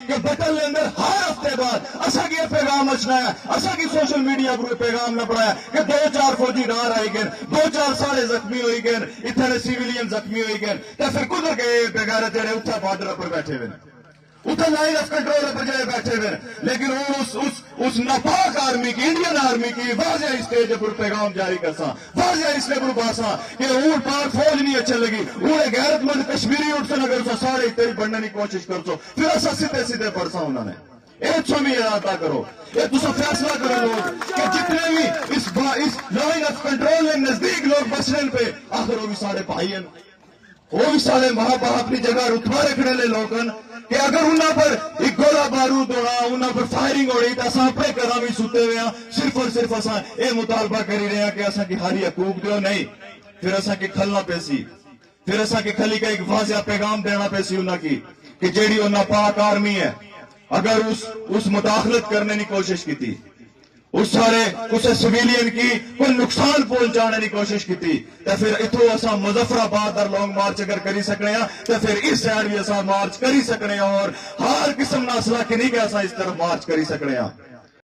کہ بٹن کے اندر ہر ہفتے بعد اسا کی پیغام اچھنا ہے، اسا کی سوشل میڈیا پر پیغام نہ پڑا ہے کہ 2-4 فوجی ڈار آئی گئے، 2-4 سارے زخمی ہوئی گئے، اتنے سیویلین زخمی ہوئی گئے، تو پھر قدر کے بغیر جڑے اتھا بارڈر پر بیٹھے ہوئے، اتھا لائن آف کنٹرول پر جڑے بیٹھے ہوئے، لیکن اس ناپاک آرمی کی، انڈین آرمی کی واضح اسٹیج پر پیغام جاری کرساں، واضح اس لیے پر باساں کہ اون پاک فوج نہیں اچھے لگی، انہیں غیرت مند کشمیری اٹھ سے اگر سارے اتنے بڑھنے کی کوشش کرسو، پھر ایسا سیدھے پڑساں انہوں نے ایک سو بھی ادا کرو، یہ تو فیصلہ کرو لوگ کہ جتنے بھی اس لائن آف کنٹرول میں نزدیک لوگ بسنے پہ آخر وہ بھی سارے بھائی ہیں، وہ بھی سارے ماں باپ اپنی جگہ رتبہ رکھنے لے لوگن کہ اگر انہوں پر ایک گولہ بارود ہونا، انہوں پر فائرنگ ہو رہی تو اساں اپنے گھراں بھی ستے ہوئے ہیں، صرف اور صرف اساں یہ مطالبہ کری رہے ہیں کہ اساں کی ہاری حقوق دیو نہیں، پھر اساں کی کھلنا پیسی، پھر اساں کی کھلی کا ایک واضح پیغام دینا پیسی انہوں کی کہ جیڑی وہ ناپاک آرمی ہے اگر اس مداخلت کرنے کی کوشش کی تھی، اس سارے اسے سویلین کی کوئی نقصان پہنچانے کی کوشش کی تھی تو پھر اتو اسا مظفر آباد در لانگ مارچ اگر کری سکنے ہیں تو پھر اس سائڈ بھی اسا مارچ کری سکنے ہیں اور ہر قسم نہ اسلحہ کی نہیں کہ اسا اس طرف مارچ کری سکنے ہیں۔